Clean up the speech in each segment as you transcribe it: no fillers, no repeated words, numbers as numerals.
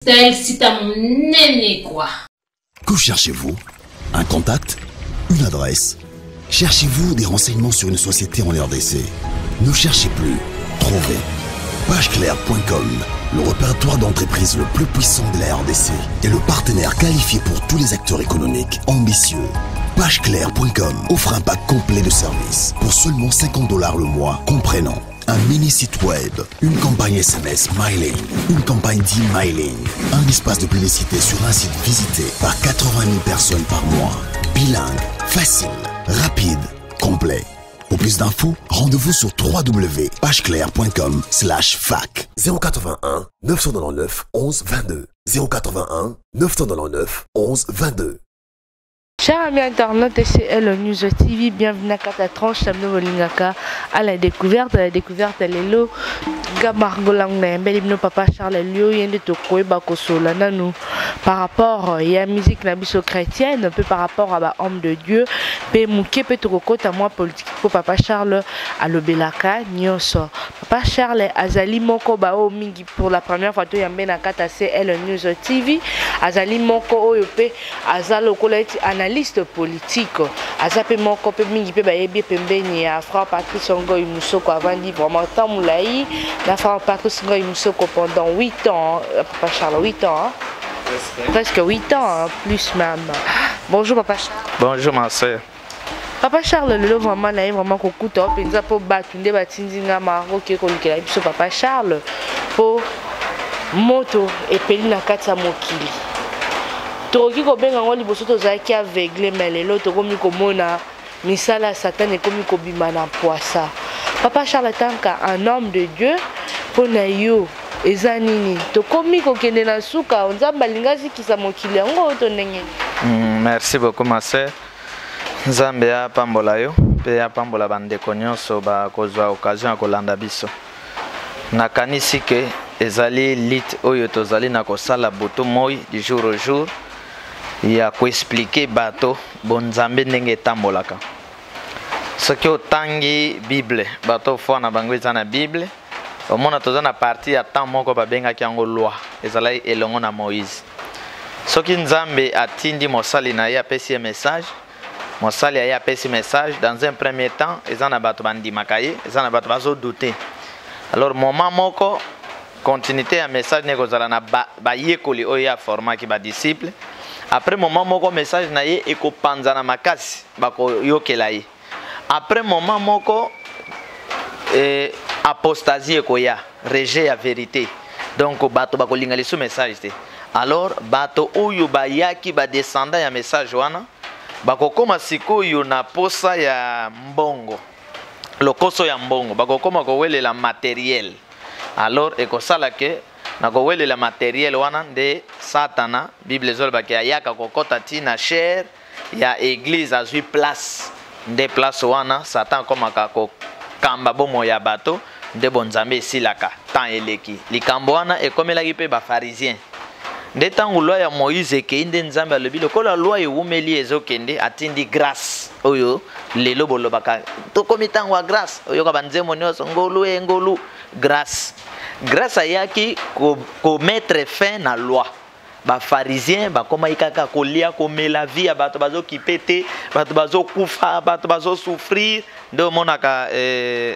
Style, si t'as mon nez, quoi. Que cherchez-vous? Un contact? Une adresse? Cherchez-vous des renseignements sur une société en RDC? Ne cherchez plus, trouvez. Pageclair.com, le répertoire d'entreprises le plus puissant de la RDC et le partenaire qualifié pour tous les acteurs économiques ambitieux. Pageclair.com offre un pack complet de services pour seulement $50 le mois, comprenant un mini site web, une campagne SMS mailing, une campagne d'e-mailing, un espace de publicité sur un site visité par 80 000 personnes par mois, bilingue, facile, rapide, complet. Pour plus d'infos, rendez-vous sur www.pageclair.com/fac. 081 999 11 22. 081 999 11 22. Chers amis internautes, c'est le News TV, bienvenue à Katatranche, Samno Bolingaka, à la découverte Lelo, Gamargolang, Belibno Papa Charles Lio, Yende Tokoe, Bakosola, Nanou, par rapport à la musique nabiso chrétienne, un peu par rapport à l'homme de Dieu, Pe Mouké Petroko, à moi politique, pour Papa Charles, à l'Obelaka, Nyoso. Papa Charles, Azali Moko Bao Mingi, pour la première fois, tu Yamben à Kata, c'est le News TV, Azali Moko Oyope, Azalo Koleti, analyste politique. Azape Moko Pe Mingi Pe Bayebi Pembeni, à Frère Patrice Ngoy Moussoko, avant dit vraiment tant Moulaï, la Frère Patrice Ngoy Moussoko pendant 8 ans, Papa Charles, 8 ans. Hein? Presque 8 ans, hein, plus même. Bonjour Papa Charles. Bonjour ma soeur. Papa Charles, le vraiment là, vraiment kokuta, penza pour batunde batinzinga maroke kolukela biso Papa Charles pour moto et peli na kati ya mokili. Toki ko benga ngo liboso tozaki aveugle mais lelo tokomi komona misala Satan ekomi kobima na poisa. Papa Charles tanka un homme de Dieu pour na yo ezanini tokomi kokende na suka nzamba lingazi kisa mokili yango to ndenge. Merci beaucoup ma sœur. Nzambe ya pambola yo pe ya pambola bandeko nyonso ba kozwa occasion ya kolanda biso. Nakanisi ke ezali lit oyo tozali na kosala boto moi du jour au jour ya koexpliquer bato bonzambe ndenge etambolaka. Soki otangi Bible bato fo na bango eza na Bible omona toza na partie ya temps moko babengaki yango loi ezalaki elongo na Moïse. Soki nzambe atindi mosali na ye apesi message, mosali aye apesi message, dans un premier temps eza na bato bandimaka ye, eza na bato bazo douter. Alors moment moko continuité ya message ne kozala na bayekoli oyo ya formaki ba disciple. Après moment moko message na ye ekopanza na makasi bako yokela ye. Après moment moko apostasie ekoya, rejet ya vérité. Donc bato bakolinga liso message te. Alors bato oyo bayaki ba descendant ya message wana bakokoma sikoyo na posa ya mbongo. Lokoso ya mbongo bakokoma kowelela matériel. Alors ekosala ke na kowelela matériel wana nde Satana Bible zolba ke ayaka kokota tina chair ya église azui place. Nde place wana Satan komaka ko kamba bomo ya bato nde bonzambe esilaka tan eleki. Likambo wana ekomelaki pe ba pharisien. Nde tangu loi ya Moïse ekende nzambe alobi lokola loi ewumeli ezokende atindi grâce oyo lelo bolobaka tokomi tango ya grâce oyo ka banzemo nyonso ngolu grâce. Grâce ayaki ko mettre fin na loi. Ba pharisien bakoma ikaka kolia komela vie ya bato bazo kipete bato bazo kufa bato bazo souffrir ndo monaka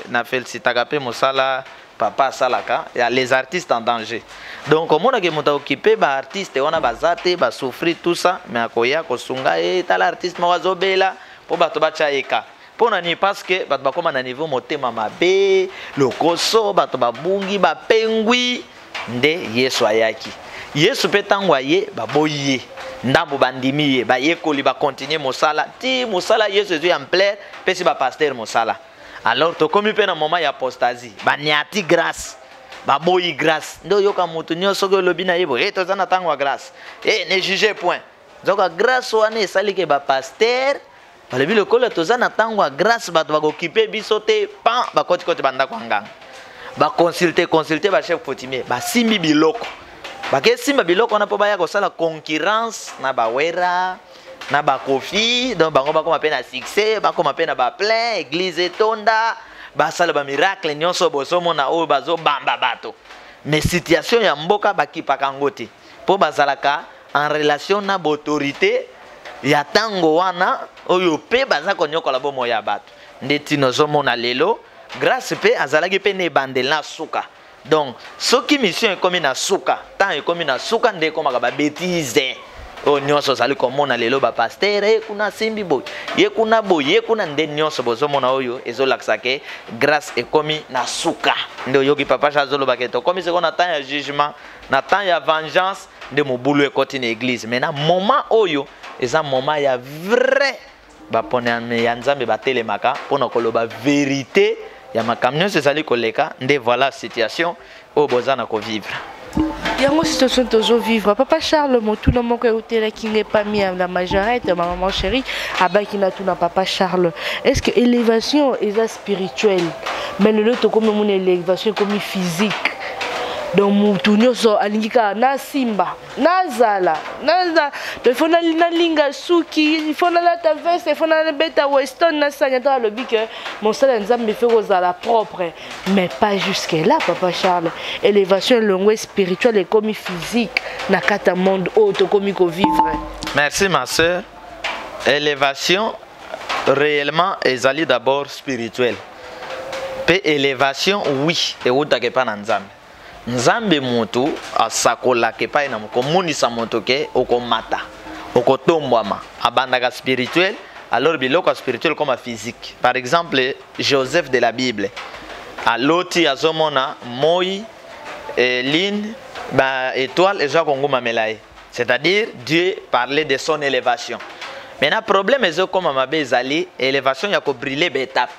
na felicitaka pe mosala papa salaka ya les artistes en danger. Donc omona ke moto occupé ba artiste wana bazate ba souffrir tout ça mais akoya kosunga tala artiste mo azobela po bato bacha eka pona ni parce que bato bakoma na niveau motema mabe lokoso bato babungi ba pengwi nde Yesu ayaki. Yesu petangwa ye baboye ndambo bandimi ye ba yekoli ba continuer mosala ti mosala Yesu est en plaire pesi ba pasteur mosala. Alors to komi pe na moment ya apostasie ba niati grâce ba boyi grâce ndo yoka mutu nyonso ko lobi na yebo to zana tangwa grâce ne jugez point donc grâce wana esali ke ba pasteur ba lebi lokola to zana tangwa grâce ba to ba occuper biso te pan ba koti banda kwanga ba consulter ba chef coutumier ba simbi biloko ba ke simba biloko na po ba ya ko sala concurrence na ba wera na ba kofi donc bango bakoma pe na succès bakoma pe na ba plein église etonda basala ba miracle nyonso bosomo na oyo bazo bamba bato mais situation ya mboka bakipaka ngote po bazalaka en relation na autorité ya tango wana oyo pe baza konyokola bomo ya bato ndeti nozomona lelo grâce pe azalaki pe ne bandela suka. Donc soki mission ekomi na suka tant ekomi na suka nde komaka ba bêtise o nyonso zali komona lelo ba pasteur kuna simbi boy ye kuna boy ye kuna nde nyonso bozomona oyo ezolakisa ke grâce ekomi na suka nde oyoki papa chazolo baketo komi seko na temps ya jugement na temps ya vengeance nde mobulu ekoti na église mais na moment oyo eza moment ya vrai bapone ya nzambe batelemaka mpona koloba vérité ya makambo nyonso ezali koleka nde voilà situation oyo boza na kovivre. Yango situation toujours vivre. Papa Charles, mon tout le monde qui n'est pas mis à la majorette, ma maman chérie, abakina tout na papa Charles. Est-ce que élévation est spirituelle? Mais le lot comme mon élévation comme physique. Donc mon tout nyoso alingika na simba, na zala, il faut na linga suki, il faut na la ta veste, il faut na beta weston na sanya dans le bic. Mon salaire nzambe fait aux ala propre, mais pas jusque là papa Charles. Élévation longue spirituelle et comme physique na kata monde autre comme ko vivre. Merci ma sœur. Élévation réellement ezali d'abord spirituelle. Pe élévation oui, et utake pa na nzambe. Nzambe mutu asakola ke pa ina komunisa moto ke okomata okotombwama abandaka spirituel alors biloko spirituel comme physique. Par exemple Joseph de la Bible aloti azomona moi lune ba étoile et ja kongo mamelaye, c'est-à-dire Dieu parlait de son élévation. Maintenant problème est comme mabe ezali élévation ya ko briller l'étape,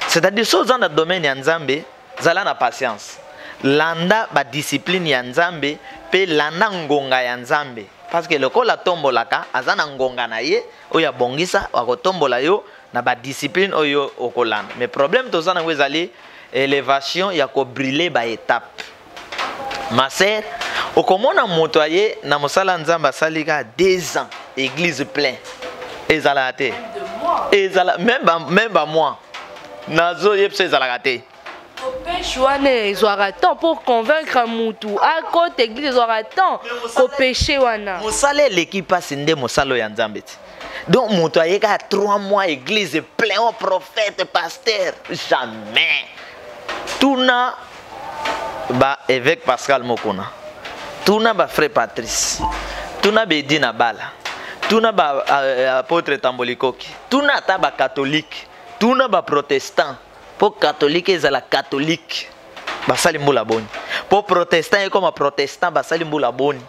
c'est-à-dire so dans le domaine ya nzambe zala na patience landa ba discipline ya nzambe pe landa ngonga ya nzambe parce que lokola tombolaka azana ngonga na ye oya bongisa wakotombola yo na ba discipline oyo okolanda. Mais problème tozana ngwezali élévation ya ko briller ba étape. Ma sœur okomona moto aye na mosala nzamba salika 2 ans église plein ezala te ezala même ba moi nazo yepse ezala te. Ils aura temps pour convaincre Moutou. À côté l'église, ils aura temps pour pécher. Moussale l'équipe passe inde Moussalo Yanzambet. Donc Moutou a eu 3 mois église plein au prophète, pasteur. Jamais. Tout na ba évêque Pascal Mokona. Tout na ba frère Patrice. Tout na Bedina Bala. Tout na ba apôtre Tambolikoki. Tout na ta ba catholique. Tout na ba protestant. Pour catholique ils la catholique basali mbula boni, pour protestant et comme protestant basali mbula boni,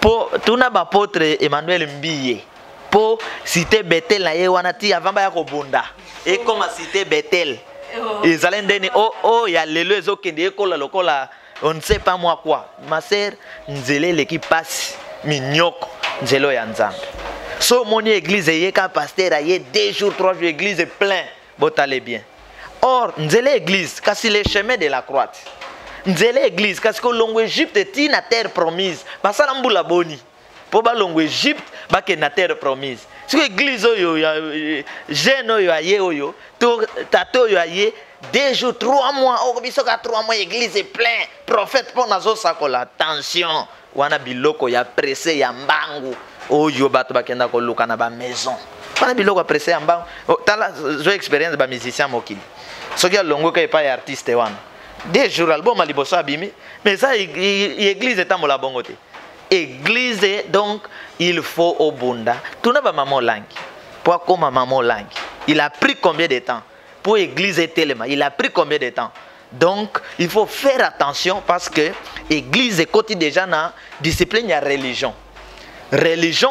pour tuna ba apôtre Emmanuel Mbiye pour cité Bethel na ye wana ti avant ba ya kobunda et comme cité Bethel ils allaient ndeni oh ya lelo ezokende ekola lokola on ne sait pas moi quoi. Ma sœur nzele l'équipe passe minyoko nzelo ya nzambe so moni église yeka pasteur aye 2 jours 3 jours église plein botale bien. Or, nzele église, kasi le chemin de la croix. Nzele église, kasi ko longo Égypte ti na terre promise. Basala mbula boni. Po ba longo Égypte, ba ke na terre promise. Si église oyo ya jeune oyo aye oyo, to tato oyo aye 2 jours 3 mois, o biso ka 3 mois église plein. Prophète po nazo sakola attention. Wana biloko ya pressé ya mbangu. Oyo bato bakenda ko luka na ba maison. Wana biloko pressé ya mbangu. Tala zo expérience ba musicien mokili. Ce qui a longo que pas artiste wana 2 jours album a liboso abimi mais ça église est en la bongote église donc il faut au bunda tout na ba maman langue pour comme maman langue il a pris combien de temps pour église tellement il a pris combien de temps donc il faut faire attention parce que église est côté déjà na discipline ya religion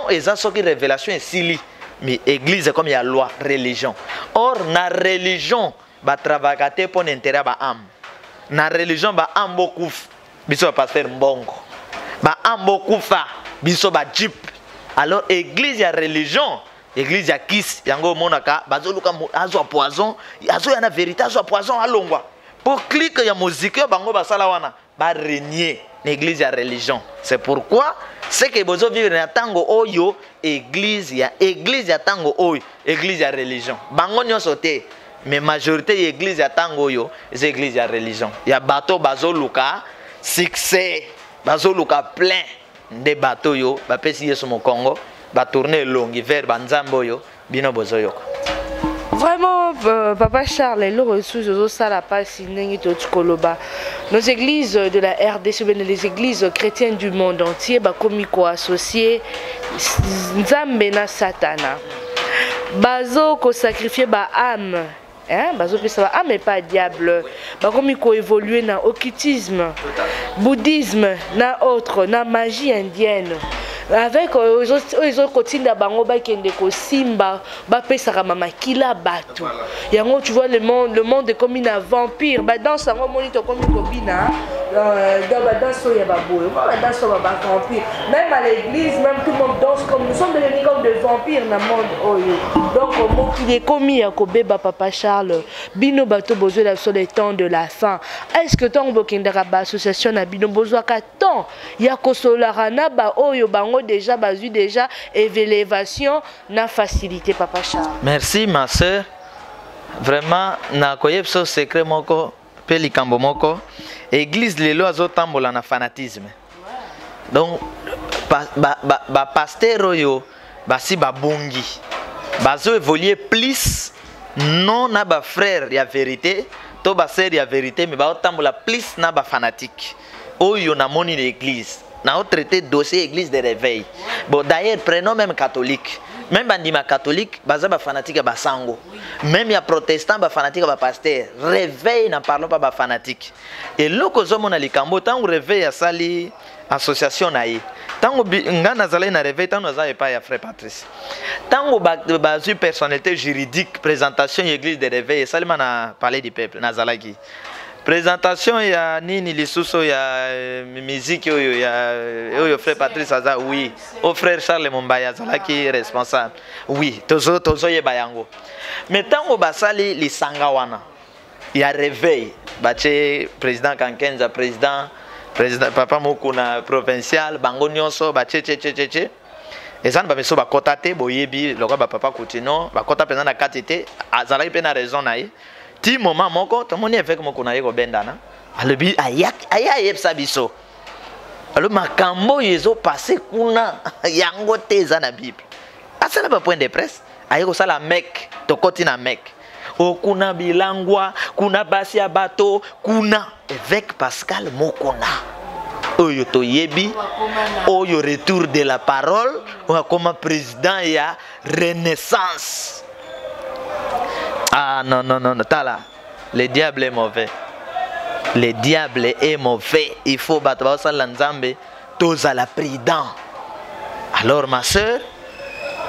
et ça ce qui révélation est sili mais église comme il y a loi religion or na religion ba travailler pour l'intérêt ba âme na religion ba âme beaucoup biso pasteur mbongo ba âme beaucoup fa biso ba jeep alors église ya religion église ya kiss yango monaka bazoluka azwa poison azo ya na vérité azwa poison alongwa pour clique ya musique bango basala wana ba régner l'église ya religion. C'est pourquoi c'est que bozo vivre na tango oyo église ya tango oyo église ya religion bango nyonso te. Mais majorité de l'église ya tango yo, c'est l'église ya religion. Ya bato bazoluka succès. bazoluka plein de bateau yo bapesi yesu mo Congo ba tourner longi vers banzambo yo bino bozoyoka. Vraiment, Papa Charles, le ressources aux salapasi koloba. Nos églises de la RDC, les églises chrétiennes du monde entier, comme associé Nzambe na Satana. Bazo ko sacrifier ba âme. Hein, bazo pesa ba âme et pas diable. Comme ko évoluer dans occultisme, bouddhisme, na autre, na magie indienne. Avec ils ont continué à bango ba kende ko simba ba pesa ka mama kila batu. Yango tu vois le monde est comme une vampire. Ba dans ça monito comme kobina. Dans so ya ba boy. Dans so ba vampire. Même à l'église, même tout le monde danse comme nous sommes devenus comme des vampires dans le monde oyo. Donc mon qui est commis à kobeba Papa Charles. Bino bato besoin la sur les temps de la fin. Est-ce que tant bokindaka ba association na bino besoin ka temps ya ko solarana ba oyo bango déjà bazu déjà élévation na facilité Papa Charles. Merci ma sœur. Vraiment na koyebso secret moko pe likambo moko église lelo azotambola na fanatisme. Donc ba pasteur oyo basi babongi bazo évoluer plus non na ba frère ya vérité to ba sœur ya vérité mais ba otambola plus na ba fanatique oyo na moni l'église. Nous avons traité dossier église de réveil. Bon, d'ailleurs, prenons même catholique. Même bandima catholique, bazaba fanatique à basango. Même il y a protestant, ba fanatique à pasteur. Réveil, n'en parlons pas ba fanatique. Et là, quand on a les cambo, tant on réveille à sali association naïe. Tant on ngana zalé na réveil, tant on a pas ya frère Patrice. Tant on basu personnalité juridique, présentation église de réveil, seulement na parler du peuple, na zalaki. Présentation ya nini lisuso ya musique oyo ya frère Patrice Aza oui au frère Charles Mombaya zala qui est responsable oui tozo yeba yango mais tango basali lisanga wana ya réveil bache président Kankenza président papa mokuna provincial bango nyonso bache che ezana ba meso ba kotate boyebi lokwa ba papa Coutinho ba kota pena na katite azala pena raison na ye. Ti moment moko to moni avec moko na yeko bendana alobi aya yepsa biso alo makambo yezo passé kuna yango teza na bible asala ba point de presse ayeko sala mek to koti na mek o kuna bilangwa kuna basi ya bato kuna évêque Pascal Mokona oyo to yebi oyo retour de la parole ou comme président ya renaissance. Ah non, tala. Le diable est mauvais. Le diable est mauvais. Il faut battre l'anzambe. Tous à la prudent. Alors ma soeur,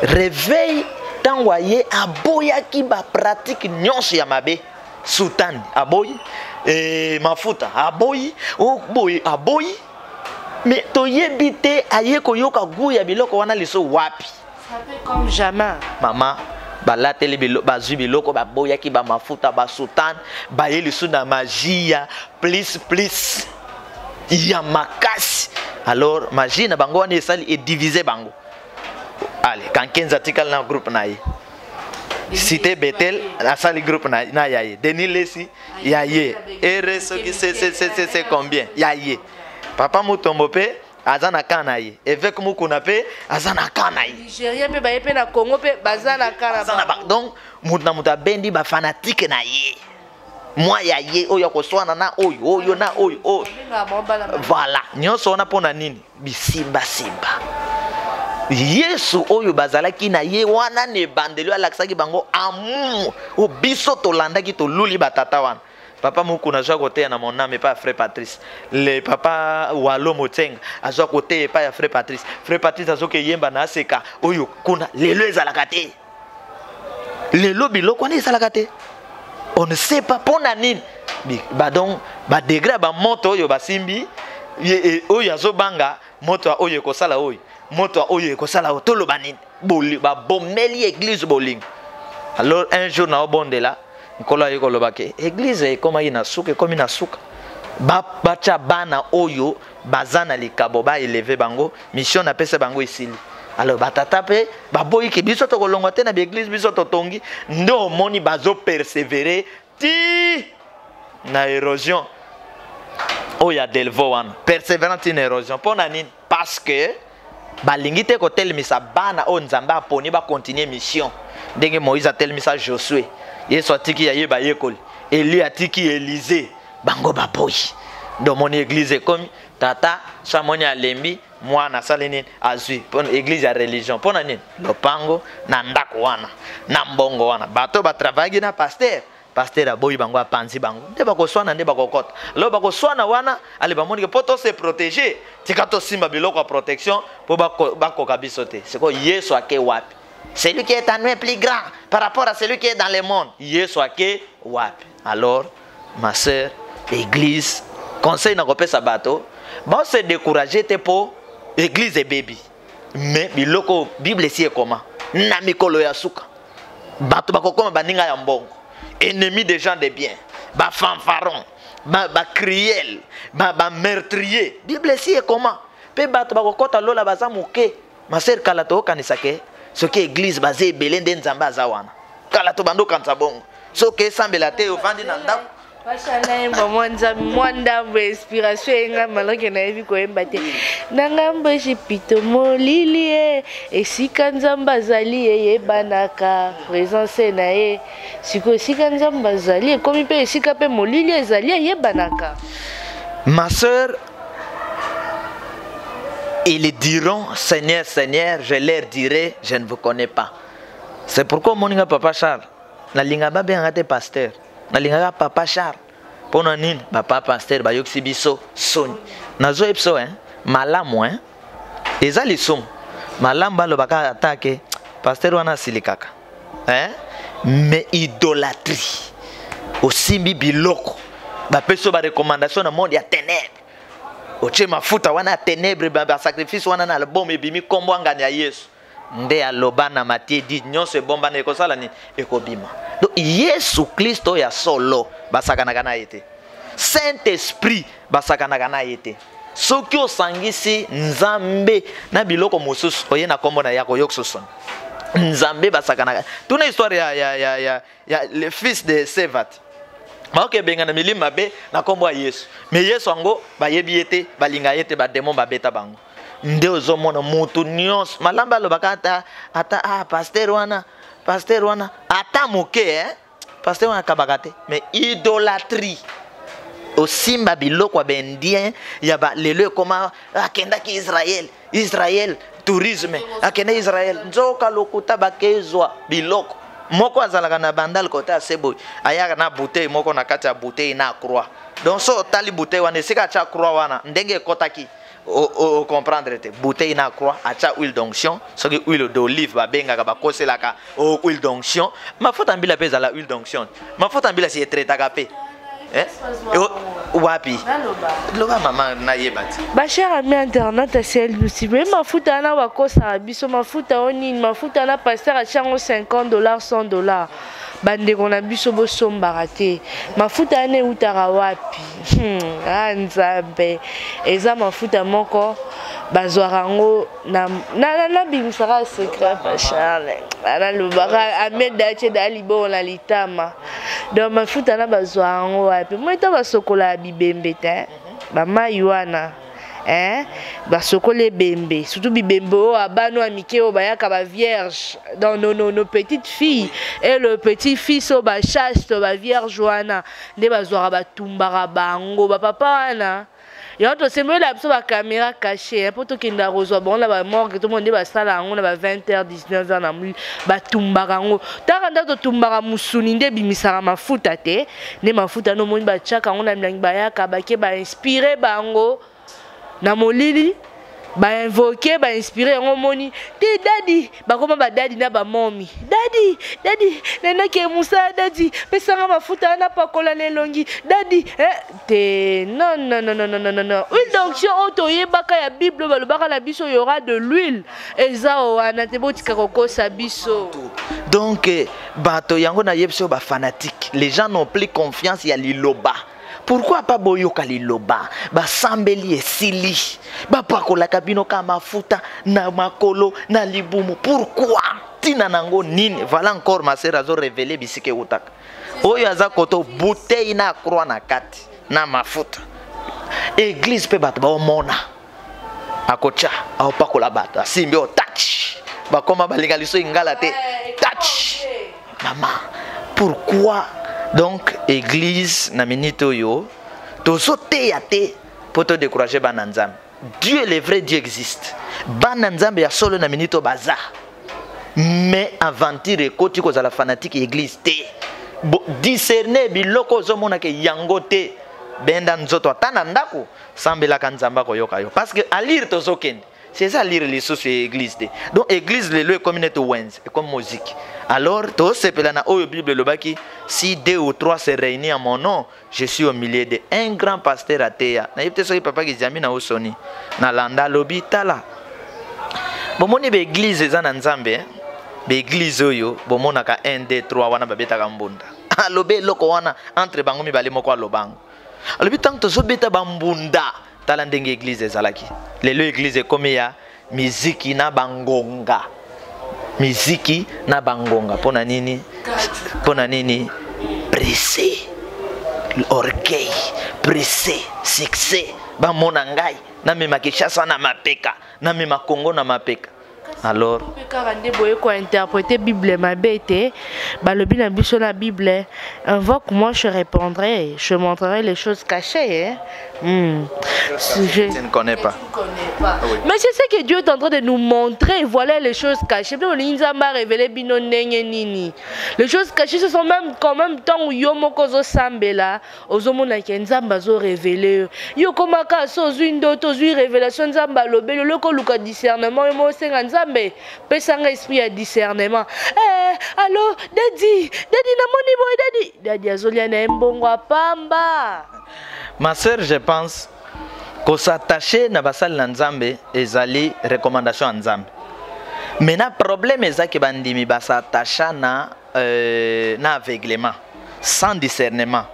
réveille tant voyez aboya qui ba pratique nyonso ya mabe. Sultan aboyi et mafuta aboyi o boy aboyi. Mais to yebite ayeko yoka guya biloko wana liso wapi. Ça fait comme jamais. Maman balateli bazu biloko baboya ki ba mafuta ba sultan ba yelisu na magia plus ya makasi. Alors magie na bango wana esali et diviser bango. Allez quand 15 articles dans groupe naïe cité Bethel asali groupe na yaye Denis Lesi yaye RSO qui c'est combien yaye papa Mutombo pe azana kanaye évêque mukuna pe azana kanaye Nigeria pe ba yepe na Congo pe bazana kana donc muta bendi ba fanatique na ye moi yaye oyo ko swana na oyo na oyo voilà nyonso na pona nini bisimba Yesu oyo bazalaki na ye wana ne bandelo alakisaki bango amour o biso tolandaki to luli batata wana. Papa Moukouna a côté na mon âme et pas frère Patrice. Le papa Walo Moteng a côté et pas frère Patrice. Frère Patrice a que yemba na seka oyo kuna lelo ezalakate. Lelo biloko ni ezalakate. On ne sait pas pour nani. Ba donc ba degré ba moto oyo basimbi oyo azobanga moto oyo ko sala oyo. Moto oyo ko sala tolo banini. Boli ba bomeli église boling. Alors un jour na obonde là Nkola yeko lobake église koma ina suka comme ina suka bacha bana oyo bazana likabo ba élever bango mission na pesa bango isili alors batata pe baboyi ke biso to kolongwa te na église biso to tongi ndo moni bazo persévérer ti na érosion oyo ya delvo wana persévérance une érosion mpona nini parce que balingi te kotelemisa bana oyo nzambe aponi bacontinue mission ndenge moïse atelemisa josué yesu atiki yayeba yekoli eli atiki élysée bango baboyi donc moni église ekomi tata samoni alembi mwana asali nini azwi mpona église ya religion mpona nini lopango na ndako wana na mbongo wana bato batravayaki na paster paster aboyi bango apanzi bango nde bakoswana nde bakokota lo bakoswana wana ale bamonike mpo tose protege tika tosimba biloko ya protection mpo bakoka biso te sikoyo yesu ake wapi celui qui est en nous est plus grand par rapport à celui qui est dans le monde yesu ake wapi alors ma sœur église conseil na kopesa bato se décourager te po église et baby mais biloko bible si ekoma na mikolo ya suka bato bakokoma baninga ya mbongo ennemi des gens de bien ba fanfaron ba criel ba meurtrier bible si ekoma pe bato bakokota lola baza moke ma sœur kala to kanisa ke soki église baze ebele nde nzambe aza wana kala to bando kanisa bongo soki esambela te ofandi na ndako Bashana yemba mwanda inspiration yenga malaki na yebi koyemba te nangamba jipito molili esika nzamba zali yebanaka présence na ye siko esika nzamba zali komi pe esika pe molili ezali yebanaka. Ma sœur, ils diront Seigneur, Seigneur, je leur dirai je ne vous connais pas. C'est pourquoi mon papa Charles na linga ba bengate pasteur nalinga papa Charles pona nini papa pasteur ba yoksi biso soni nazo epso malamu eza lisum malamba lo baka attaque pasteur wana silikaka mais idolâtrie osimbi biloko ba peso ba recommandation na monde ya ténèbres oche mafuta wana ténèbres ba sacrifice wana na album ebimi kombo ngani ya Yesu nde aloba na Matthieu 10 nyonso ebomba na ekosala ni ekobima. Donc Yesu Kristo ya solo basakanaka na yete Saint-Esprit basakanaka na yete soki osangisi nzambe na biloko mosusu oye na kombo na yako yoksoson nzambe basakanaka. Tuna histoire ya le fils de Sevat baoke benga na milima be na kombo ya Yesu mais Yesu ango bayebi yete balinga yete ba démon babeta bango nde ozomona mutu nyonso malamba alobaka ata pasteur wana ata moke pasteur wana kabaka te mais idolâtrie osimba biloko ya bendien ya lelo ekoma akendaki Israël tourisme akenda Israël nzoka lokuta bakezwa biloko moko azalaka na bandal kota sebo ayaka na bouteille moko na kati ya bouteille na croix donc so tali bouteille wana esika cha croix wana ndenge ekotaki o comprendre te bouteille na croix acha huile d'onction soki huile d'olive babengaka bakoselaka huile d'onction mafuta mbila peza la huile d'onction mafuta mbila si etretaka pe wapi loba mama na yebati ba cher ami internet celle nous si même mafuta na wakosa biso mafuta oni mafuta na pasteur a chango $50 $100 bande kona biso bosombaka te mafuta ane utaka wapi nzambe eza mafuta moko bazwaka ngo na bimisaka secret ba Charles ana lubaka amedache dalibo na litama donc mafuta na bazwaka ngo wapi mwita basokola bibembe te bamayi wana basokole bembe surtout bibembe o abano amike o bayaka ba vierge dans nos petites filles et le petit fils o ba chaste ba vierge wana nde bazwaka batumbaka bango ba papa wana yoto semela biso ba caméra cachée pour to kinda rozwa bon la ba morgue tout monde ba sala ngo na ba 20h 19h na muli batumbaka ngo takanda to tumbaka musuni nde bimisaka mafuta te ne mafuta no moni ba chaka ngo na mlangi bayaka bake ba inspirer bango na molili ba invoquer ba inspirer ngo moni te dadi bakoma ba dadi na ba momi dadi nena ke musa dadi pesanga mafuta na pakola lelongi dadi te non huile d'onction auto yebaka ya bible balobaka na biso y aura de l'huile ezao wana te botika kokosa biso donc bato yango na yebso ba fanatique les gens n'ont plus confiance ya liloba. Pourquoi pas boyoka liloba ba sambeli esili ba pakola kabino ka mafuta na makolo na libumu pourquoi tina nango nini voilà encore ma sœur azo révéler bisike utaka oyo aza koto bouteille na croix na kati na mafuta église pe bato ba mona akocha aopakola bato asimbi o touch bakoma balinga liso ingala te touch maman. Pourquoi donc église na minute oyo tozo te ya te pour te décourager bana nzambe? Dieu, le vrai Dieu existe. Bana nzambe ya solo na minute baza. Mais aventure koti ko za la fanatique église te. Discerner biloko zo mona ke yango te. Benda nzoto atana ndako sambela kanzamba ko yoka yo. Parce que à lire tozo kende. C'est ça lire les sources église te. Donc église le lo comme net wens et comme musique. Alors to sepela na oyo Bible lo baki si 2 ou 3 se réunissent en mon nom, je suis au milieu de un grand pasteur atea. Na yepte so papa ki jami na osoni. Na landa lobitala. Bomoni be église za na nzambe be église oyo bomona ka 1 2 3 wana babeta ka mbunda. Alobe loko wana entre bango mibale moko alobango. Alobi tant to so beta bambunda tala ndenge église ezalaki. Lelo église comme ya miziki na bangonga. Miziki na bangonga pona nini? Pona nini? Pressé. Orgueil, pressé, succès. Ba mona ngai na mema Kinshasa na mapeka, na mema Congo na mapeka. Alors, interpréter Bible ma bête, balobi na biso na Bible, invoque moi je répondrai, je montrerai les choses cachées. Je ne connais pas. Oui. Mais c'est ce que Dieu est en train de nous montrer. Voilà les choses cachées. Les choses cachées, ce sont même quand même temps où Yomokozo Sambela, Ozomona Kenzamba zo révélé. Yokomaka Sozun d'autres révélations Zamba Lobelo, le Koluka discernement, et moi Nzambe, Pesanga esprit à discernement. Allô, Daddy, Namoni Boy, Daddy Azoliana Mbongwa Pamba. Ma sœur, je pense qu'on s'attacher na basal nzambe ezali recommandation nzambe. Mais na problème est que bandimi basatacha na aveuglement, sans discernement.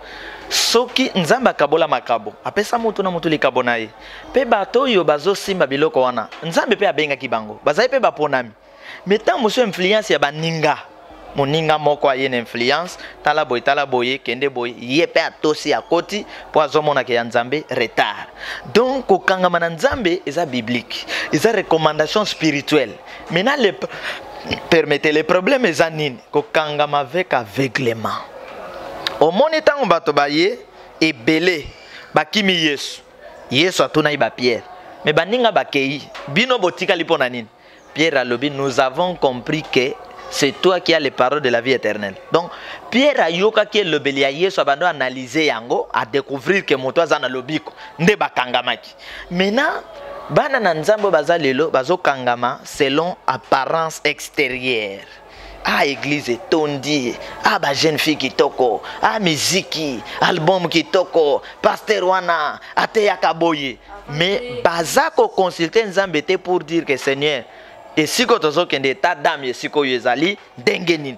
Soki nzamba kabola makabo, apesa mutu na mutu likabo naye. Pe bato yo bazo simba biloko wana. Nzambe pe abenga kibango. Bazai pe baponami. Mais tant monsieur influence ya baninga. Moninga moko aye influence tala boye kende boye yepe atosi akoti po azomona ke nzambe retard. Donc kokangama na nzambe eza biblique, eza recommandation spirituelle. Maintenant permettez les problèmes eza nini kokangama avec aveuglement. Au moni tango bato baye ebele bakimi Yesu atuna iba Pierre. Mais baninga bakei bino botika lipo na nini? Pierre alobi nous avons compris que c'est toi qui as les paroles de la vie éternelle. Donc, Pierre Ayoka qui est le bélier, soit abandonné analyser yango, à découvrir que mon toit zana lobiko, nde bakangamaki. Maintenant, bana nanzambo bazalelo, bazo kangama selon apparence extérieure. Ah, église tondi, ah, ba jeune fille qui toko, ah, musique, album qui toko, pasteur wana, ateya kaboye. Mais bazako consulter nzambete pour dire que Seigneur, et si ko tozo kende ta dame siko yezali dengenin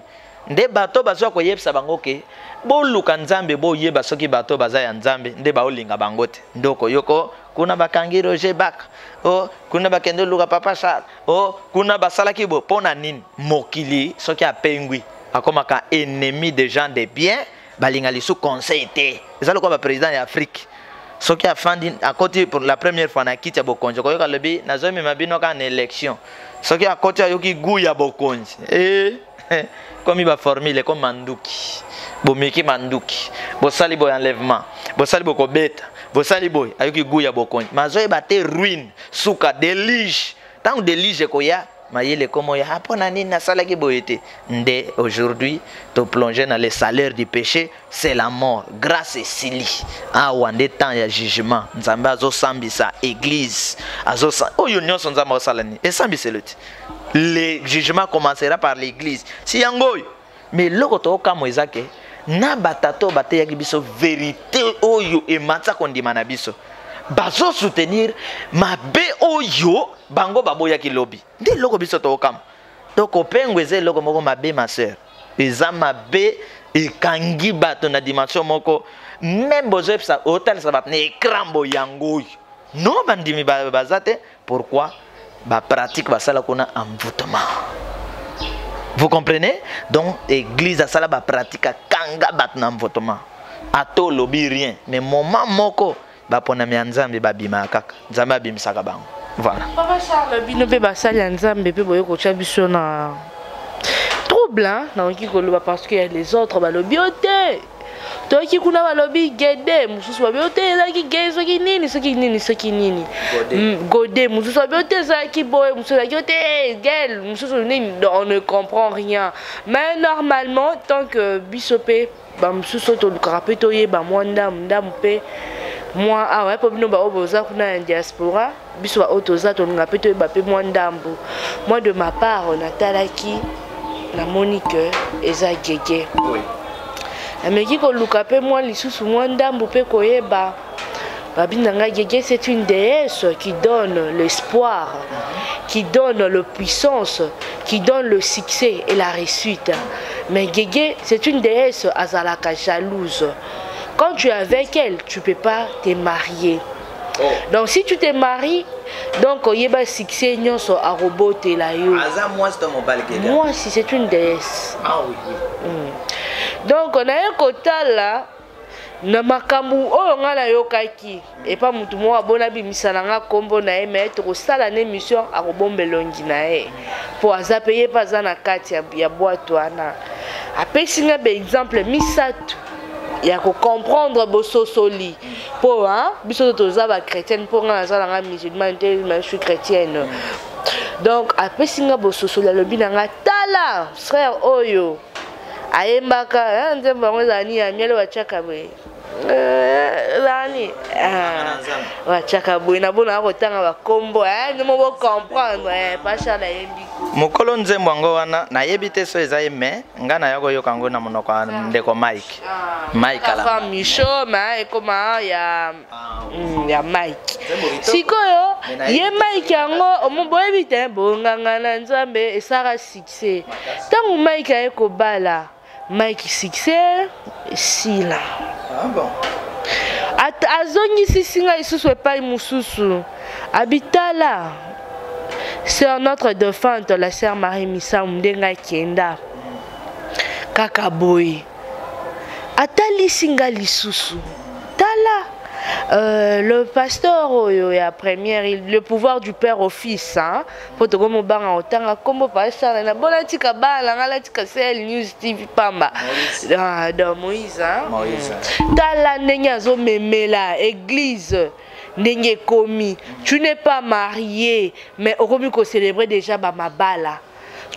nde bato bazo ko yebsa bango ke bo luka nzambe bo yeba soki bato baza ya nzambe nde ba olinga bangote ndoko yoko kuna bakangi Roger Bak o kuna bakende luka papa Charles o kuna basala ki bo pona nini mokili soki apengwi akomaka ennemi des gens de bien balinga lisu conseil te ezalo ko ba président ya Afrique soki afandi à côté pour la première fois na kiti ya bokonjo ko yoka lebi nazomi mabino ka na élection. Ce qui a côté yoki gouya bokonzi comme il va formuler comme manduki bomeki manduki bosali boy enlèvement bosali boko beta bosali boy ayoki gouya bokonzi mazoe bate ruine suka délige tant délige koya mayele komo ya apona nini na sala ki boyete nde aujourd'hui to plonger dans les salaires du péché c'est la mort grâce et sili ah wande temps ya jugement nzambe azo sambisa église azo oyo nyonso nzambe osalani et sambisa loti le jugement commencera par l'église si yangoy mais loko to kamo ezake na batato bateyaki biso vérité oyo e matsa kondima na biso bazo soutenir mabe oyo bango baboya ki lobby nde loko biso to kam donc opengweze loko moko mabe ma sœur eza mabe ekangi bato na dimension moko même bozo epsa hotel sa bat na écran boyango non bandimi bazate pourquoi ba pratique basala kuna envoûtement. Vous comprenez? Donc église asala ba pratique kanga bat na envoûtement ato lobby rien mais moment moko baponami ya nzambe babima kaka nzambe abimisaka bango. Voilà. Papa Charles bino pe basali ya nzambe pe boye kotia biso na trouble hein na ki koloba parce que les autres balobi ote toki kuna balobi gede mususu babi ote ezaki gede soki nini gode mususu babi ote ezaki boye mususu babi ote gel mususu nini on ne comprend rien mais normalement tant que biso pe ba mususu to lukaka pe toyeba mwanda ndamu pe moi ah ouais pour bino ba oboza kuna diaspora biso ba otoza to nga pe toyeba pe mwandambu. Moi de ma part on atalaki la Monique eza gege oui mais qui koluka pe moi lisusu mwandambu pe koyeba babinanga gege c'est une déesse qui donne l'espoir qui donne la puissance qui donne le succès et la réussite mais gege c'est une déesse azalaka jalouse. Quand tu es avec elle, tu ne peux pas te marier. Oh. Donc si tu te maries, donc il y a un succès à robot et là. Moi, si c'est une déesse. Ah oui. Donc on a un côté là. Na makambu oyo nga na yokaki et pas mutu mo abona bimisana nga kombo na e mais to sala na émission akobombelongi na e pour azapayer pas na kati ya boîte wana apesinga be exemple misatu ya ko comprendre bososoli pour hein biso toza ba chrétienne pour nga za nga musulman je suis chrétienne donc apesinga bososoli lobi na nga tala frère oyo ayembaka nzemba ngo zani ya mielo wachaka bwe zani wachaka bwe na bona akotanga bakombo nemo bo comprendre pasha na yembi mokolo nzembo ngo wana na yebite so eza yeme ngana yako yoka ngo na monoko ndeko Mike Mike ala fa misho ma ekoma ya Mike sikoyo ye Mike yango omoboyebite bonganga na nzambe esara succès tangu Mike ayeko bala Mike succès sila ah bon azongi sisinga isusu epai mususu abitala c'est notre défunte la sœur Marie Missa Mdenga Kenda kaka boy atali singa lisusu tala le pasteur oyo ya première le pouvoir du père au fils hein poto gomo banga otanga kombo pasteur na bona tika bala ngala tika Sahel News TV pamba de Moïse hein Moïse tala ndenge zo memela église ndenge komi tu n'es pas marié mais okomi ko célébrer déjà ba mabala.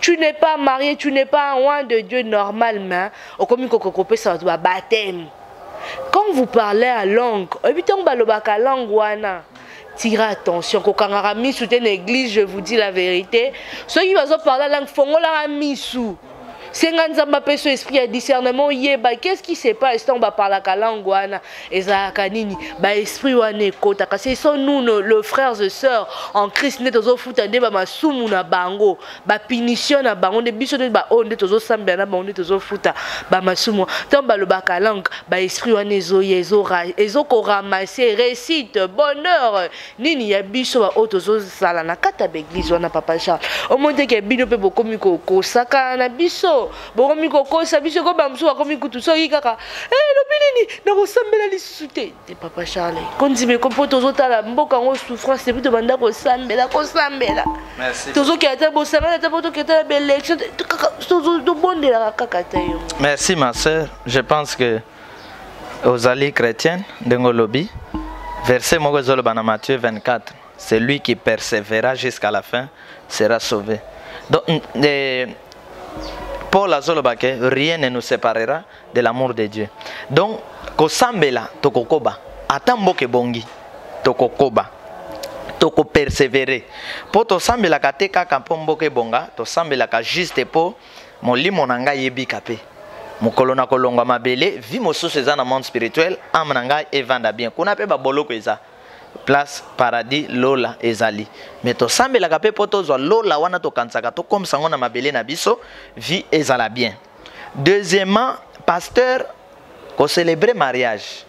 Tu n'es pas marié, tu n'es pas un roi de Dieu normalement okomi ko kokope sa ba baptême. Quand vous parlez à langue, langue wana, tirez attention. Quand on a mis sous une église, je vous dis la vérité. Ceux qui vont parler la langue, font la mis sous. C'est un esprit de discernement. Qu'est-ce qui se passe? On va parler la langue wana. Ezakanini, esprit wana kota. Ce sont nous, les frères et sœurs en Christ. Nous sommes foutandés, ma soumu na bango, punition na bango, des bichons de ba onde tozo sambia na bango tozo futa, ma soumu. Tant ba le baka langue, esprit wana ezo ko ramasser récite bonheur. Nini ya bicho ba otozo sala na kata l'église wana papa Charles. Au monde que bino pe bokomi ko saka na biso. Bokomi koko sabiso ko bamsu akomi kutu so yikaka lobelini na kosambela lisuté de papa Charles konzime ko poto zotala mboka ngo souffrance c'est plutôt banda ko sambela merci tozo ki ata bosanga ata poto ki ata l'élection tozo do bondela kaka tayo. Merci ma sœur, je pense que aux alliés chrétiennes d'Engolobi verset moko zoloba na Matthieu 24 celui qui persévérera jusqu'à la fin sera sauvé. Donc Paul a dit que rien ne nous séparera de l'amour de Dieu. Donc, kosambela tokokoba, atamboke bongi tokokoba, toko persévérer. Pour to sambela kateka kampomboke bonga, to sambela ka juste pour molimo nanga yebi kapé. Mokolo na kolonga mabele, vi mosusu eza na monde spirituel, amnanga evanda bien. Kuna pe ba boloko eza. Place paradis lola ezali mais to sambela ka pe poto zo lola wana to kansaka to comme sango na mabele na biso vie ezala bien. Deuxièmement, pasteur ko célébrer mariage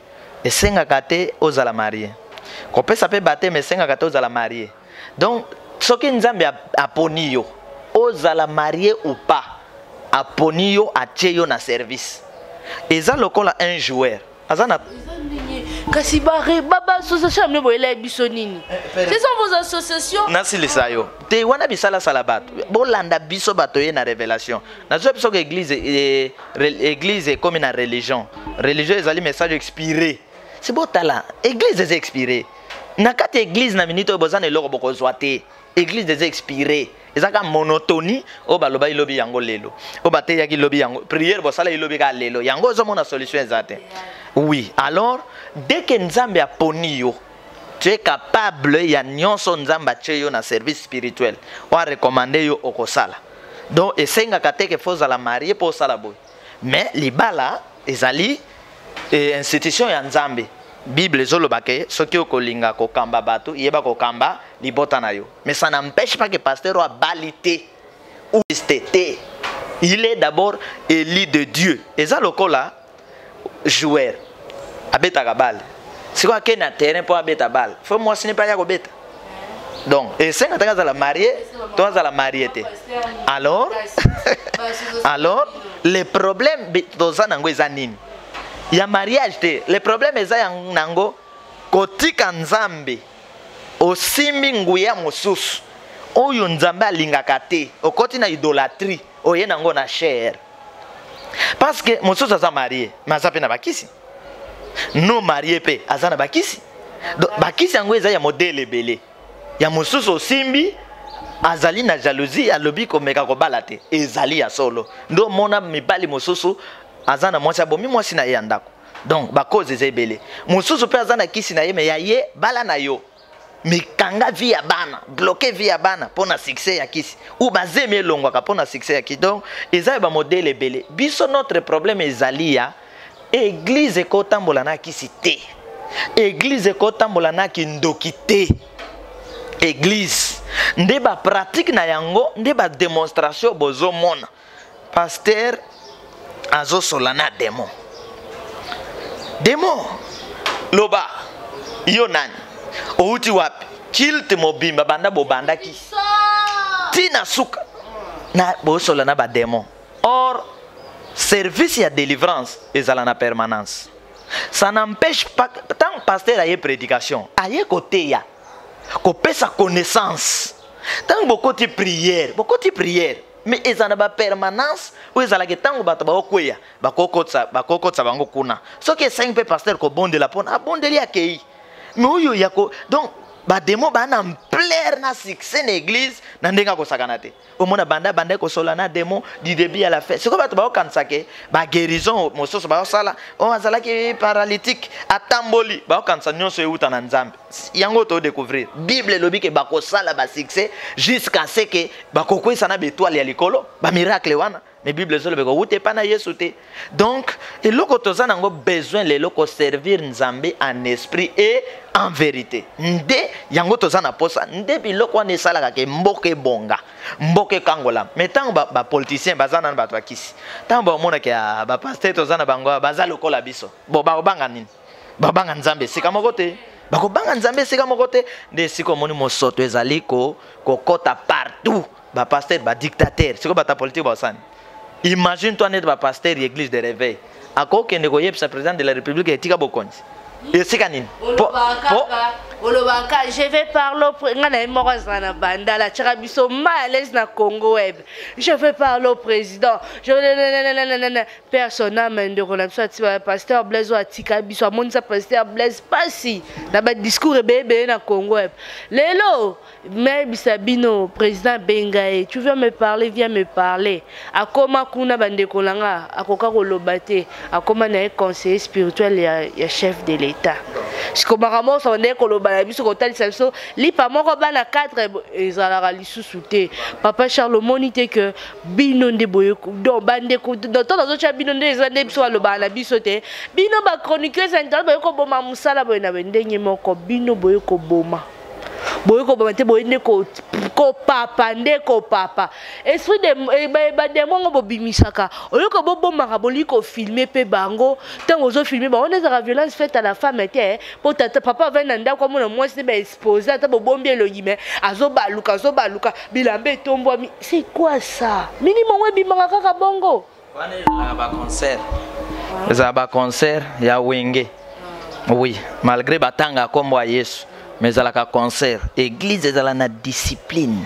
et senga kate ozala marié ko pesa pe baptême senga kate ozala marié. Donc soki nzambe aponi yo ozala marié ou pas aponi yo atie yo na service eza lokola un joueur azana Kasi baba association ne boyela biso nini. Ce sont vos associations. Nasi lisayo. Te wana bisala salabat. Bolanda biso bato ye na révélation. Na zo biso que église est comme une religion. Religion ezali message expiré. C'est beau tala. Église est expirée. Na kati église na minito bozana eloko bokozwa te. Église des expirés. Ezaka monotonie o baloba ilobi yango lelo. O bate yaki lobi yango. Prière bosala ilobi ka lelo. Yango zo mona solution ezate. Oui, alors dès que Nzambe a poni yo, tu es capable ya nyonso Nzamba tcheyo na service spirituel. O recommander yo okosala. Donc esenga kateke foza la marier pour sala boy. Mais libala ezali institution ya Nzambe. Bible zolobake soki okolinga kokamba bato yeba kokamba libota na yo. Mais ça n'empêche pas que pasteur a balité ou estété. Il est d'abord élu de Dieu. Et ça lokola joueur abeta kabal. C'est quoi qu'il y a terrain pour abeta balle. Faut moi ce n'est pas ya kobeta. Donc et c'est quand tu as la mariée, tu as la mariété. Alors les problèmes dans nango ezanini. Il y a mariage te. Le problème est que nango kotika Nzambe osimbi nguya mosusu oyo Nzambe alingaka te okoti na idolâtrie oye nango na chair. Parce que mosusu aza marié maza pe na bakisi non marié pe aza na bakisi. Donc bakisi yango eza ya modèle ebele ya mosusu osimbi azali na jalousie alobi komeka kobala te ezali ya solo ndo mona mibali mosusu azana mwasi abomi mwasi na ye andako. Donc ba cause ezebele mosusu pe azana kisi na ye me ya ye bala na yo mikanga via bana bloqué via bana pour na succès ya kisi ou bazemi elongwa ka pour na succès ya kisi. Donc ezali ba modèle ebele biso notre problème ezali ya église ekotambola na kisi te, église ekotambola na kindoki te. Église nde ba pratique na yango nde ba démonstration bozo mona pasteur azo solana démon loba yo nani outi wapi kilte mobimba banda bobanda ki tina suka na bo solana ba démon. Or service ya délivrance ezala na permanence. Ça n'empêche pas tant pasteur aye prédication aye côté ya ko pesa connaissance tant beaucoup de prière mais ezana ba permanence ou ezala ke tango bato ba okweya bakokotsa bango kuna soki 5 pe pasteur ko bonde la pona abondeli akei mais oyo yako donc ba demo ba na plaire na succès na église na ndenga ko sakana te omona banda ko sola na demo du début à la fin c'est ko bato ba okanisa ke ba guérison mososo ba osala on azala ke paralytique atamboli ba okanisa nyonso euta na Nzambe yango to découvrir Bible lobi ke ba ko sala ba succès jusqu'à ce que ba kokwisa na bétoile ya likolo ba miracle wana. Mais Bible zolo beko ute pa na Yesu te. Donc eloko toza nango besoin leloko servir Nzambe en esprit et en vérité. Nde yango toza na posa nde biloko wana esalaka ke mboke bonga mboke kangola. Mais tant ba politicien bazana na bato bakisi tant ba mona ke ba pasteur toza na bango baza lokola biso bo ba obanga nini ba banga Nzambe sika moko te bako banga Nzambe sika moko te nde siko moni mosoto ezali ko kota partout ba pasteur ba dictateur siko ba ta politique ba osani. Imagine toi n'être pas pasteur de l'église de réveil. À quoi que ne sa président de la République et tika bokonzi. Et c'est canin. Je vais parler Je vais parler au président. Personne n'a de relation. Pasteur Blaise ou Atika Biso, mon pasteur Blaise pas si. Dans le discours bébé na Congo. Lélo, mais Sabino, président Bengae, tu viens me parler. À comment kuna bande kolanga, à koka kolobate, à comment na conseiller spirituel et chef de l'État. Si comme ramos on est kolobana biso kotal samso, li pa moko bana 4 ezalaka lisusu te. Papa Charles monite que bino nde boyeko do bande ko do to zo cha bino nde ezande biso alobana biso te. Bino ba chroniqueuse intel boyeko boma musala boyena bendenye moko bino boyeko boma. Boyeko boma te boyende ko papa ndeko papa esprit de ba démon bo bimisaka oyoko bo bomaka boliko filmer pe bango tango zo filmer ba on est la violence faite à la femme était pour tata papa vena ndako mona moi c'est ba exposé ata bo bombi elongime azo baluka bilambe tombo c'est quoi ça minimum we bimaka kaka bongo wana ba concert za ba concert ya wenge Oui, malgré batanga comme moi Yesu, mais à la concert, église est dans la discipline.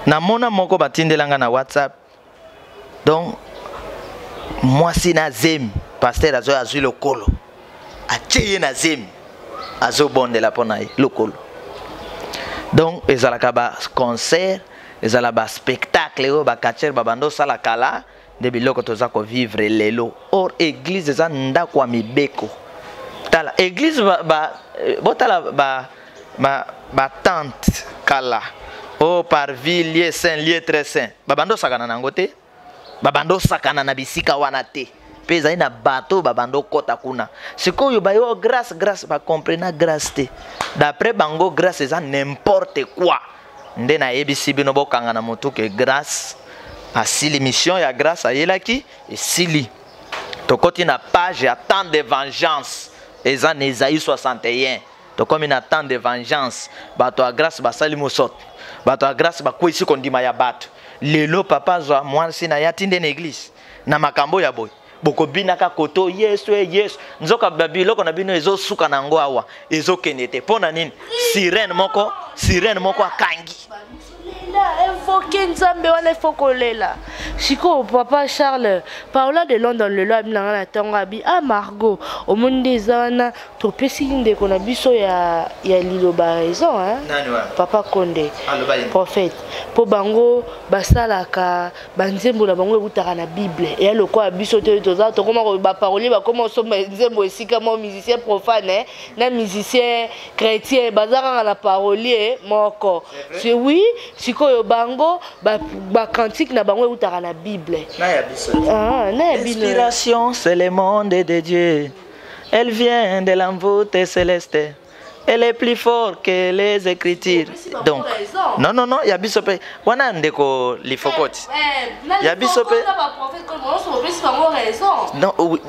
Na mona moko batindelanga na WhatsApp. Donc moi si na zem, pasteur azo azui lokolo. Acheye na zem. Azo bonde la pona lokolo. Donc ezalaka ba concert, ezala ba spectacle o ba katcher babando sala kala. De biloko toza ko vivre lelo. Or église eza ndako wa mibeko. Tala église ba tante kala. Oh par ville lieu saint lieu très saint. Babando sakana nango te. Babando sakana na bisika wana te. Peza ina bateau babando kota kuna. Sikoyo ba yo grâce ba comprena grâce te. D'après bango grâce eza n'importe quoi. Nde na yebisi bino bokanga na motu ke grâce si l'émission ya grâce à Yelaki et Sili. Tokoti na page ya temps de vengeance. Ezan Esaïe 61. Tokomi na temps de vengeance. Bato a grâce ba sali mosot. Bato a grâce ba kwesi kondima ya bato. Lelo papa zwa mwansi na yatinde na église. Na makambo ya boy. Boko binaka koto yesu yesu. Nzoka babiloko na bino ezo suka na ngo awa. Ezo kenete. Pona nini? Sirène moko akangi. Invoquer Nzambe wana fokolela. Siko papa Charles parlant de Londres le loi na tonga bi a Margot au monde zana to pesi inde kona biso ya liloba raison hein. Papa Konde prophète po bango basalaka banzembo na bango utaka na Bible et le quoi biso te toza to comment ba parolier ba comment so nzembo esika mo musicien profane na musicien chrétien bazaka na parolier moko. C'est oui siko yo bango ba cantique na bango utaka na Bible. L'inspiration c'est le monde de Dieu. Elle vient de l'envoûte céleste. Elle est plus forte que les écritures. Donc, non, il y a bisope. Wana ndeko lifokoti. Il y a bisope.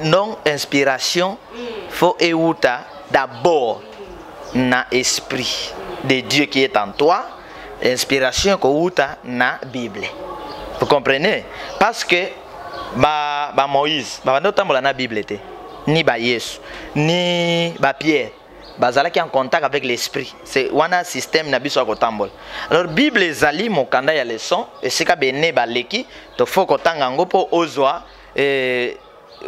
Non, inspiration. Faut éouta d'abord na esprit de Dieu qui est en toi. Inspiration ko outa na Bible. Vous comprenez? Parce que Moïse, tambola na Bible te. Ni ba Yesu, ni ba Pierre. Bazala qui en contact avec l'esprit. C'est un système na biso ko tambol. Alors Bible ezali mokanda ya leçon et c'est ka bene ba leki to faut ko tanga ngo po ozwa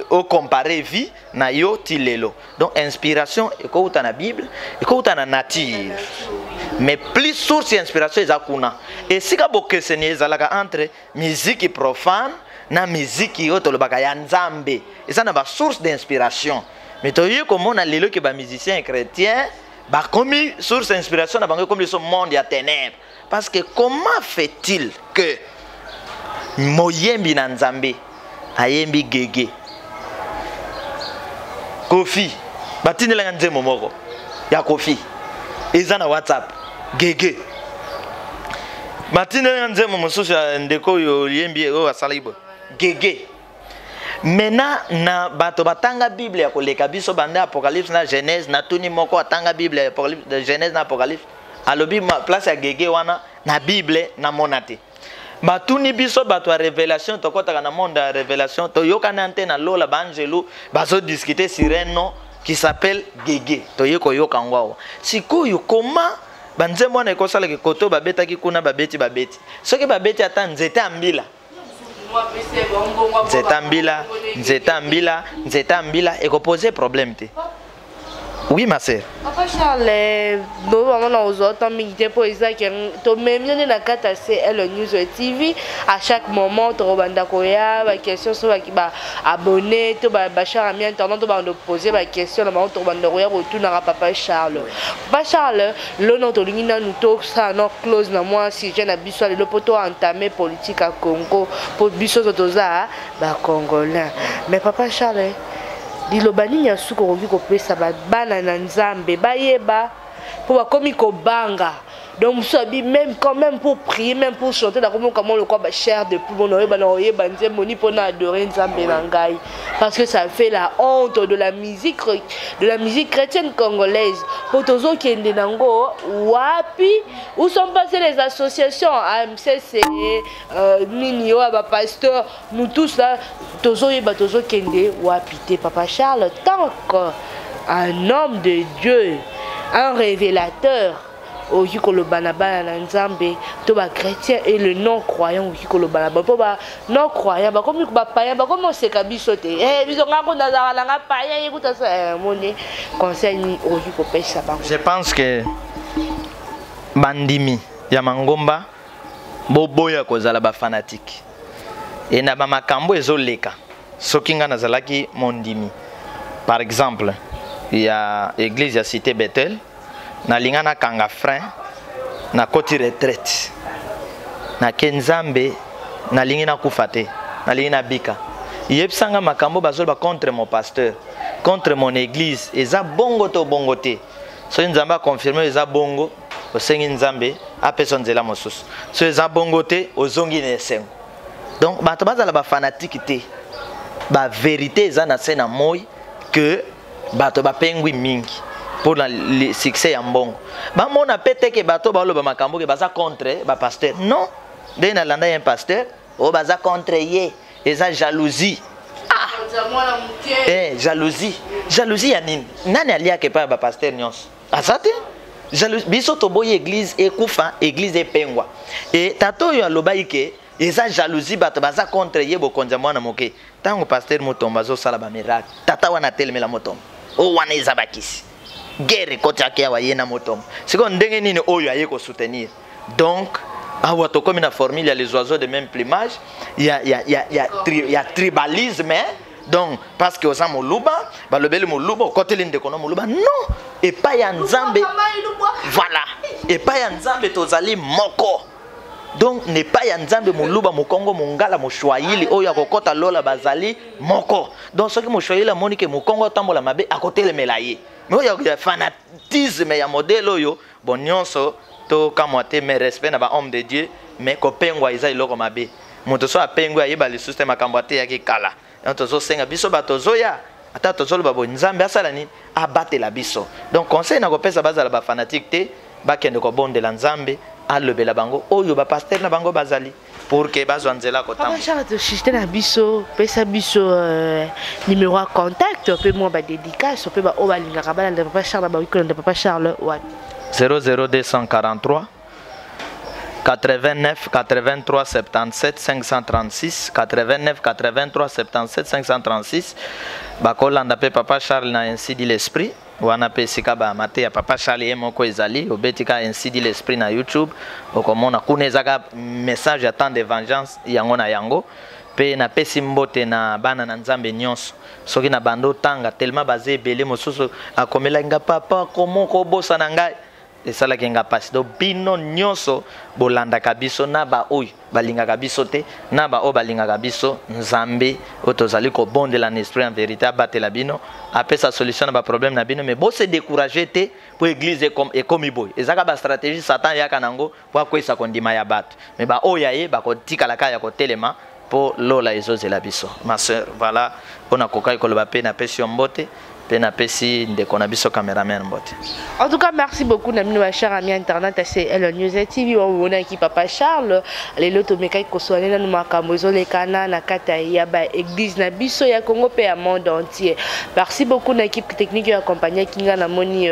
au comparer vie na yo tilelo. Donc inspiration et ko uta na Bible, et ko uta na nature. Mais plus source d'inspiration ezakuna. Et si ka bokeseni ezalaka entre musique profane na musique yo to lobaka ya Nzambe. Et ça na ba source d'inspiration. Mais tu vois comment on a les que les musiciens chrétiens, comme source d'inspiration, comme le monde à ténèbres. Parce que comment fait-il que Moyembi Nanzambe, Ayembi Gege, Kofi, Batine Langanze Momoro, ya Kofi, Ezana WhatsApp, Gege, Batine Langanze Momoso, Ndeko Yembi, Asalibo, Gege. Maintenant na bato batanga Bible ya koleka biso bande Apocalypse na Genèse na tuni moko atanga Bible ya Apocalypse de Genèse na Apocalypse alobi ma place ya gege wana na Bible na monate batuni biso bato ya révélation to kota na monde ya révélation to yokana nte na lola banjelu bazo discuter sur un nom qui s'appelle gege to yeko yoka ngwawa sikoyo comment banzembo na ekosala ke koto babetaki kuna babeti soki babeti ata nzete ambila Nzeta mbila et qu'on pose problème. Oui, ma sœur. Papa Charles, nous avons autant milité pour ça que même na kata CL News TV à chaque moment to banda koya ba question sur ba abonné to ba Charles ami internet to ba poser ba question na ba to banda koya retour na Papa Charles. Papa Charles, le nom to lingina nous to ça non close na moi si je na biso le poto entamé politique à Congo pour biso to za ba congolais. Mais Papa Charles Dilobani ya suko rovi ko pesa ba bana na Nzambe bayeba pour bakomi ko banga donc sabi même quand même pour prier même pour chanter la comment le quoi ba cher de plus bon oyeba na oyeba Nzambe ni pour na adorer Nzambe na ngai parce que ça fait la honte de la musique chrétienne congolaise pour tozo kende nango wapi où sont passées les associations AMCC nini yo ba pasteur nous tous là tozo yeba tozo kende wapi te Papa Charles tant que un homme de Dieu, un révélateur. Oyi kolobanaba na nzambe to ba chrétien et le non croyant oyi kolobanaba po ba non croyant ba comme ba païen ba comme seka biso te biso ngako nazala na nga païen ekuta sa moni conseil ni oyi ko pesa ba. Je pense que bandimi ya mangomba boboya kozala ba fanatique et na ba makambo ezoleka soki nga nazalaki mondimi. Par exemple, il y a église ya cité Bethel na lingana kanga frein na koti retraite na kenzambe na lingina kufate na lingina bika yebsanga makambo bazolba contre mon pasteur, contre mon église eza bongo to bongote so nzamba a confirmer eza bongo osengi nzambe apesa nzela mosusu so eza bongote ozongi na esengo. Donc bato bazala ba fanatique te ba vérité eza na sena moi que bato ba pengwi mingi pour le succès ya mbongo ba mona pete ke bato ba loba makambo ke baza contre ba pasteur non de na landa un pasteur o baza contre ye eza jalousie jalousie ya nini nani alia ke pa ba pasteur nyonso azate jalousie biso to boye église ekufa église epengwa et tato yo aloba ike eza jalousie bato baza contre ye bokonza mwana moke tango pasteur motomba zo sala ba miracle tata wana telemela motomba o wana eza bakisi guerre côté akia wa yena motom siko ndenge nini oyo aye ko soutenir. Donc awa to comme une formule, il y a les oiseaux de même plumage, il y a tribalisme hein? Donc parce que osamo luba ba lobeli moluba côté linde kono moluba non et pas ya nzambe voilà et pas ya nzambe tozali moko. Donc n'est pas ya nzambe moluba mokongo mongala moshwaili oyo akokota lola bazali moko. Donc ce qui moshwaili monique mokongo tambola mabe akotele melaye. Mais il y a fanatisme, il y a modèle oyo bon nyonso to kamote mais respect na ba homme de Dieu mais ko pengwa iza iloko mabe. Moto so apengwa yeba le système akambote yaki kala. Ntozo senga biso batozo ya ata tozo ba bo nzambe asala ni abate la biso. Donc conseil na ko pesa bazala ba fanatique te ba kende ko bonde la nzambe alobela bango oyo ba pasteur na bango bazali pour que bazwa nzela ko tam. Papa Charles de système na biso pesa biso numéro à contact pe moi ba dédicace pe ba o ba linga kabala de Papa Charles ba wiko de Papa Charles what 00243 89 83 77 536 89 83 77 536 bakolanda pe Papa Charles na ainsi dit l'esprit wana pe sika ba mate ya Papa Charles moko ezali obetika ainsi dit l'esprit na YouTube okomona kunezaka message ya temps de vengeance yango na yango pe na pesi mbote na bana na nzambe nyonso soki na bando tanga tellement bazé ebele mosusu akomela nga papa komoko bosa na ngai esala kenga pasi do bino nyonso bolanda kabiso na ba oy balinga kabiso te na ba o balinga kabiso nzambe otozali ko bonde la esprit en vérité abatela bino apesa solution na ba problème na bino mais bo se décourager te pour église comme boy ezaka ba stratégie satan yaka nango pour akwesa kondima ya bato mais ba oya ye ba ko tikala ka ya ko telema pour lola ezozela biso ma sœur voilà ona kokai ko loba pe na pesi mbote. En tout cas, merci beaucoup, mes chers amis internet, c'est le News TV, on a qui Papa Charles, les lotos mécaï kosoane na makamozo les kana na kata ya ba église na biso ya Congo pe à monde entier. Merci beaucoup à l'équipe technique qui a accompagné Kinga na moni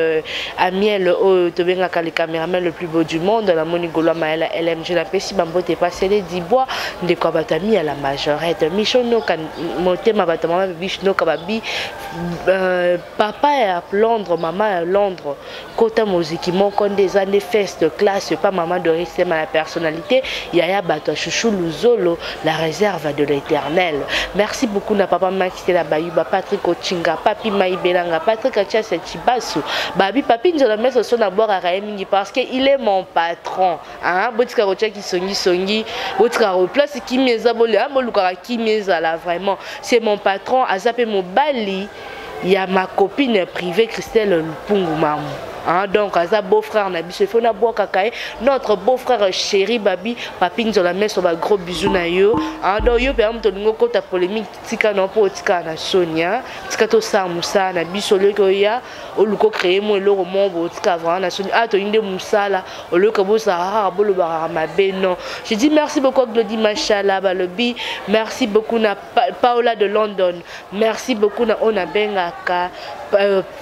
Amiel au tobenga ka le caméraman le plus beau du monde, la moni Golo Maela LMG na pesi bambote passé les dibois de Kabatami à la majorette. Michono kan monter ma batama bishno kababi papa est à Londres, maman est à Londres. Kota musique, mon compte des années fest classe, pas maman de risque à la personnalité. Yaya Bato Chouchou Luzolo, la réserve de l'éternel. Merci beaucoup na papa Max la Bayuba, Patrick Ochinga, Papi Maïbelanga, Patrick Achas et Chibasu. Babi Papi nous allons mettre son abord à Raemingi parce qu'il est mon patron. Hein, Botika Rocha qui songi, Botika place qui m'est abonné, Moluka qui m'est là vraiment. C'est mon patron, Azapé Mobali. Il y a ma copine privée Christelle Lupungu Mamou. Donc aza beau-frère na biso faut na bois kakae notre beau-frère chéri babi papi nzola meso ba gros bisous na yo. Donc yo pe amto lingo kota polémique tika non po tika na Sonia tika to sa musa na biso le ko ya oluko créer mo eloko mo bo tika vraiment na Sonia to inde musala oluko bo sa bolo ba mabe non. Je dis merci beaucoup Glody Machala balobi, merci beaucoup na Paola de London, merci beaucoup na ona bengaka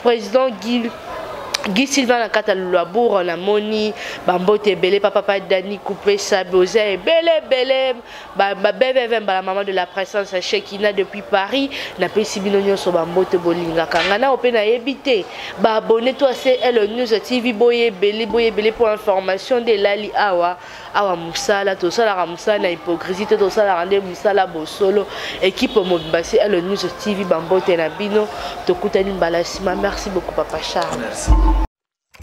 président Guy Sylvain na kata Luabour na moni bambote belé papa Dani coupé Saboza belé ba bébé la maman de la présence Shekina depuis Paris na pesi binonyo so bambote bolinga kanga na opena ebité ba abonné toi c'est Elle News TV boye belé pour information de Lali awa musala to sala ra musala na hypocrisie to sala rande musala bosolo équipe mobimba c'est Elle News TV bambote na bino to kutani balasima. Merci beaucoup papa Charles. Merci.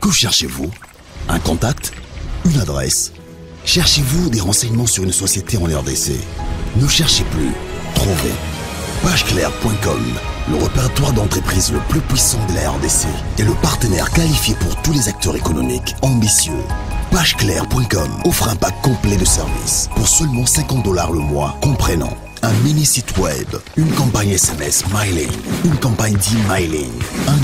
Que cherchez-vous? Un contact? Une adresse? Cherchez-vous des renseignements sur une société en RDC? Ne cherchez plus, trouvez. Pageclair.com, le répertoire d'entreprises le plus puissant de la RDC et le partenaire qualifié pour tous les acteurs économiques ambitieux. Pageclair.com offre un pack complet de services pour seulement $50 le mois, comprenant un mini site web, une campagne SMS mailing, une campagne d'e-mailing, un